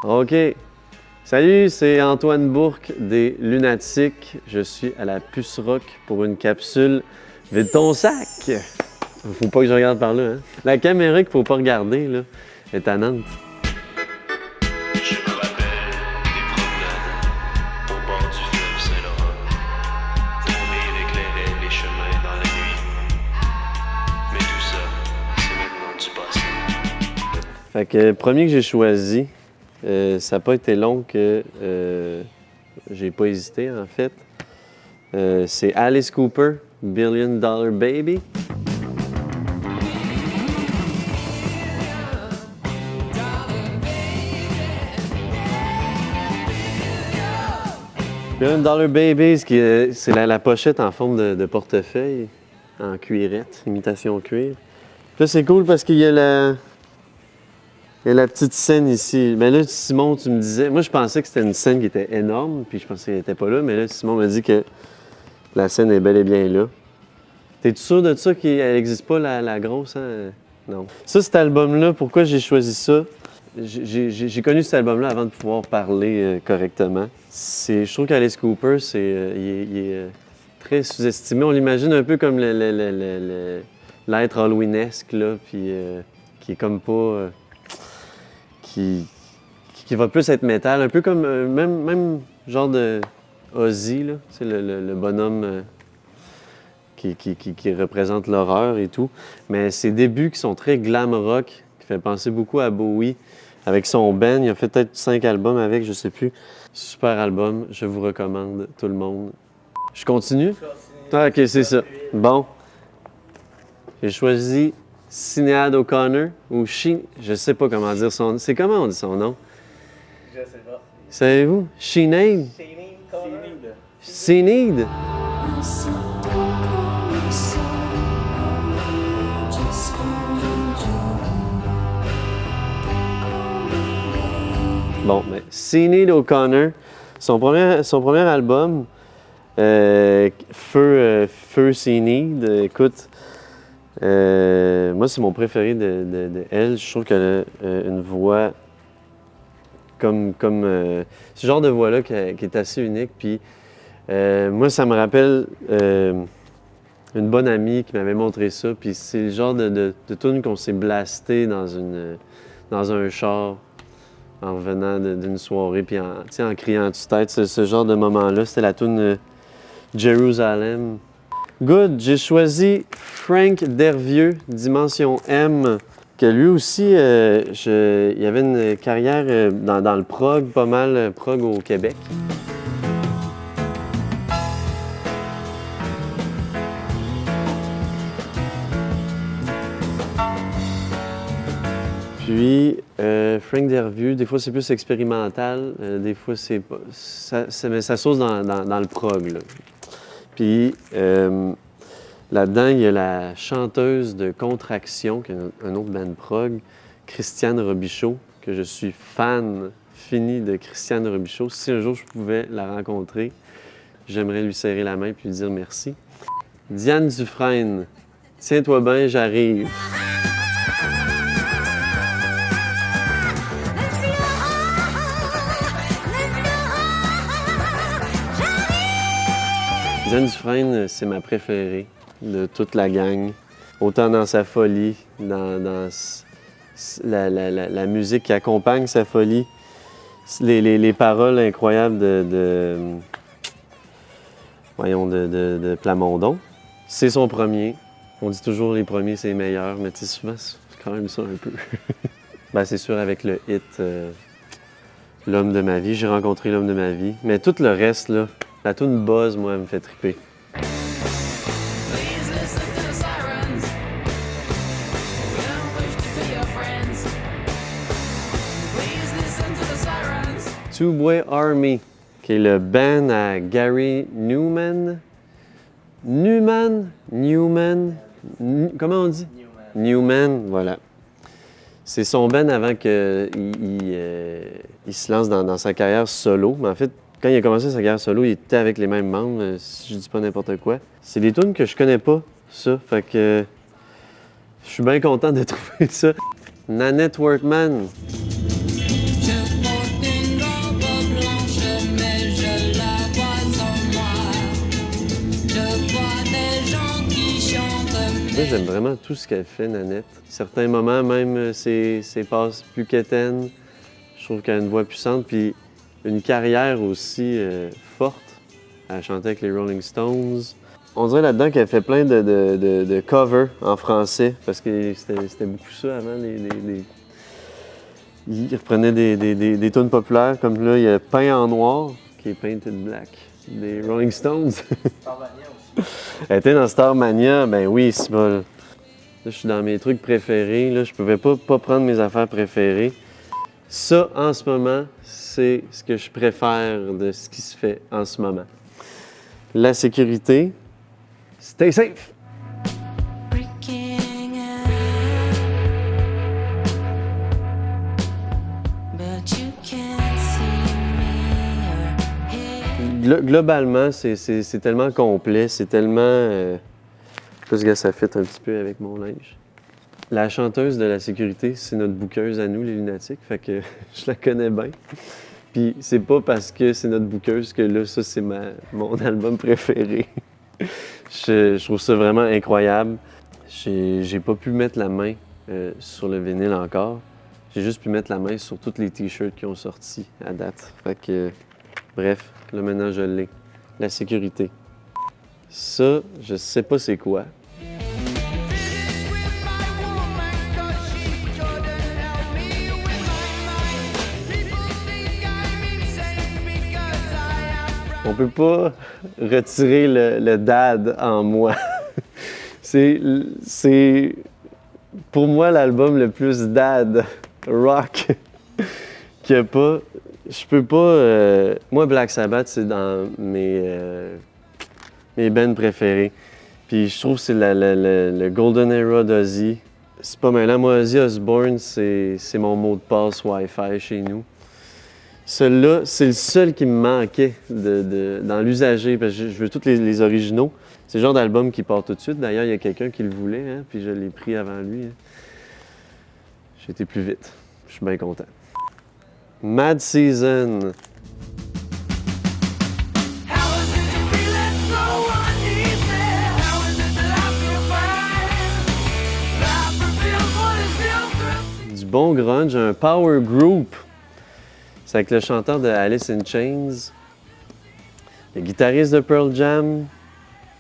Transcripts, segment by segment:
OK. Salut, c'est Antoine Bourque des Lunatiques. Je suis à la Puce Rock pour une capsule Vide ton sac. Faut pas que je regarde par là, hein? La caméra qu'il faut pas regarder, là, est tannante. Je me rappelle des promenades au bord du fleuve Saint-Laurent. Ton rire éclairait les chemins dans la nuit. Mais tout ça, c'est maintenant du passé. Fait que le premier que j'ai choisi, ça n'a pas été long que j'ai pas hésité, en fait. C'est Alice Cooper, Billion Dollar Baby. Billion Dollar Baby, c'est la pochette en forme de portefeuille, en cuirette, imitation cuir. Là, c'est cool parce qu'il y a la petite scène ici. Mais là, Simon, tu me disais... Moi, je pensais que c'était une scène qui était énorme, puis je pensais qu'elle n'était pas là, mais là, Simon m'a dit que la scène est bel et bien là. T'es-tu sûr de ça qu'elle n'existe pas, la grosse? Hein? Non. Ça, cet album-là, pourquoi j'ai choisi ça? J'ai connu cet album-là avant de pouvoir parler correctement. Je trouve qu'Alice Cooper, il est très sous-estimé. On l'imagine un peu comme l'être halloweenesque, là, puis qui est comme pas... qui va plus être métal, un peu comme même genre de Ozzy, là. C'est le bonhomme qui représente l'horreur et tout. Mais ses débuts qui sont très glam rock, qui fait penser beaucoup à Bowie. Avec son band, il a fait peut-être 5 albums avec, je sais plus. Super album, je vous recommande, tout le monde. Je continue? Ah, ok, c'est ça. Bon. J'ai choisi Sinéad O'Connor ou je sais pas comment dire son nom. C'est comment on dit son nom? Je sais pas. Savez-vous? Sinéad? Sinéad? Bon, mais Sinéad O'Connor, son premier album, Feu Sinéad, écoute, moi c'est mon préféré de elle. Je trouve qu'elle a une voix comme ce genre de voix-là qui est assez unique. Puis moi, ça me rappelle une bonne amie qui m'avait montré ça. Puis c'est le genre de tune qu'on s'est blasté dans un char en revenant d'une soirée, puis en criant tue-tête. Ce genre de moment-là, c'était la tune Jérusalem. Good, j'ai choisi Frank Dervieux, Dimension M, que lui aussi, il avait une carrière dans le prog, pas mal prog au Québec. Puis, Frank Dervieux, des fois c'est plus expérimental, des fois c'est pas. Mais ça sauce dans le prog, là. Puis, là-dedans, il y a la chanteuse de Contraction, qui est un autre band prog, Christiane Robichaud, que je suis fan fini de Christiane Robichaud. Si un jour je pouvais la rencontrer, j'aimerais lui serrer la main et lui dire merci. Diane Dufresne, Tiens-toi bien, j'arrive. Diane Dufresne, c'est ma préférée de toute la gang. Autant dans sa folie, dans la musique qui accompagne sa folie, les paroles incroyables de Plamondon. C'est son premier. On dit toujours les premiers, c'est les meilleurs, mais tu sais, souvent, c'est quand même ça un peu. Ben, c'est sûr, avec le hit L'homme de ma vie, j'ai rencontré l'homme de ma vie. Mais tout le reste, là, la toune Buzz, moi, elle me fait triper. Two Boy Army, qui est le band à Gary Newman. Comment on dit? Newman, voilà. C'est son band avant qu'il se lance dans sa carrière solo. Mais en fait, quand il a commencé sa carrière solo, il était avec les mêmes membres, si je dis pas n'importe quoi. C'est des tunes que je connais pas, ça. Fait que je suis bien content de trouver ça. Nanette Workman. Moi, j'aime vraiment tout ce qu'elle fait, Nanette. Certains moments, même, ses passes plus quétaines. Je trouve qu'elle a une voix puissante, puis une carrière aussi forte. Elle chantait avec les Rolling Stones. On dirait là-dedans qu'elle fait plein de covers en français, parce que c'était beaucoup ça avant. Ils reprenaient des tunes populaires, comme là, il y a Peint en noir, qui est Painted Black, des Rolling Stones. Starmania aussi. Elle était dans Starmania, ben oui, c'est bon. Là, je suis dans mes trucs préférés. Là, je pouvais pas prendre mes affaires préférées. Ça, en ce moment, c'est ce que je préfère de ce qui se fait en ce moment. La sécurité. Stay safe! Breaking out, but you can't see me or hear. Globalement, c'est tellement complet, c'est tellement... Parce que ça fit un petit peu avec mon linge. La chanteuse de la sécurité, c'est notre bookeuse à nous, les lunatiques, fait que je la connais bien. Puis c'est pas parce que c'est notre bookeuse que là, ça, c'est mon album préféré. Je trouve ça vraiment incroyable. J'ai pas pu mettre la main sur le vinyle encore. J'ai juste pu mettre la main sur tous les t-shirts qui ont sorti à date. Fait que, bref, là maintenant je l'ai. La sécurité. Ça, je sais pas c'est quoi. On peut pas retirer le dad en moi. C'est pour moi l'album le plus dad rock qu'il n'y a pas. Je peux pas. Moi, Black Sabbath, c'est dans mes bands préférés. Puis je trouve que c'est le Golden Era d'Ozzy. C'est pas mal. Moi, Ozzy Osbourne, c'est mon mot de passe Wi-Fi chez nous. Celui-là, c'est le seul qui me manquait dans l'usager, parce que je veux tous les originaux. C'est le genre d'album qui part tout de suite. D'ailleurs, il y a quelqu'un qui le voulait, hein, puis je l'ai pris avant lui. Hein. J'ai été plus vite. Je suis bien content. Mad Season. Du bon grunge, un power group. C'est avec le chanteur de Alice in Chains, le guitariste de Pearl Jam,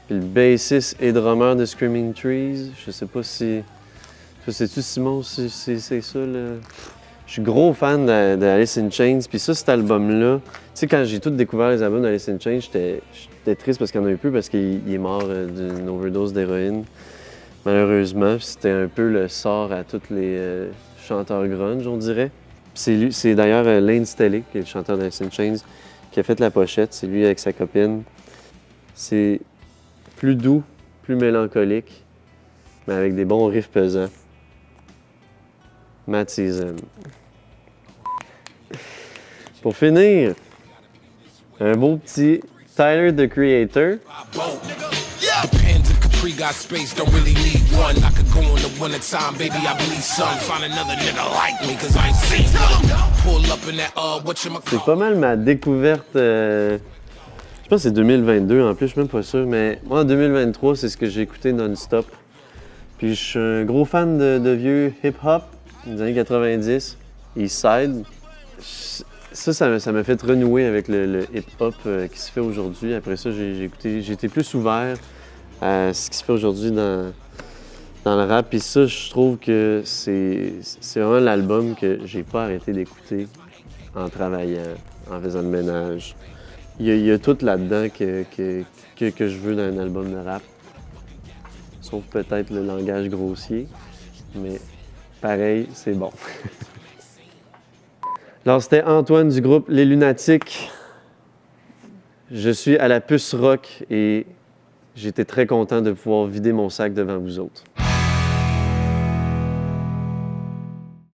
puis le bassiste et drummer de Screaming Trees. Je sais pas si... Sais-tu, Simon, si c'est ça, là? Je suis gros fan de Alice in Chains, puis ça, cet album-là... Tu sais, quand j'ai tout découvert les albums d'Alice in Chains, j'étais triste parce qu'il n'y en a eu plus, parce qu'il est mort d'une overdose d'héroïne, malheureusement. C'était un peu le sort à tous les chanteurs grunge, on dirait. C'est d'ailleurs Lane Staley, qui est le chanteur d'Alice in Chains, qui a fait la pochette. C'est lui avec sa copine. C'est plus doux, plus mélancolique, mais avec des bons riffs pesants. Mad Season. Pour finir, un beau petit Tyler, the Creator. Depends if Capri got space, don't really need one. I could go on the one at time, baby, I believe some. Find another nigga like me, cause I ain't seen none. Pull up in that, C'est pas mal ma découverte. Je pense que c'est 2022 en plus, je suis même pas sûr, mais moi en 2023, c'est ce que j'ai écouté non-stop. Puis je suis un gros fan de vieux hip-hop des années 90, East Side. Ça m'a fait renouer avec le hip-hop qui se fait aujourd'hui. Après ça, j'ai été plus ouvert à ce qui se fait aujourd'hui dans le rap. Puis ça, je trouve que c'est vraiment l'album que j'ai pas arrêté d'écouter en travaillant, en faisant le ménage. Il y a tout là-dedans que je veux dans un album de rap. Sauf peut-être le langage grossier, mais pareil, c'est bon. Alors, c'était Antoine du groupe Les Lunatiques. Je suis à la puce rock et j'étais très content de pouvoir vider mon sac devant vous autres.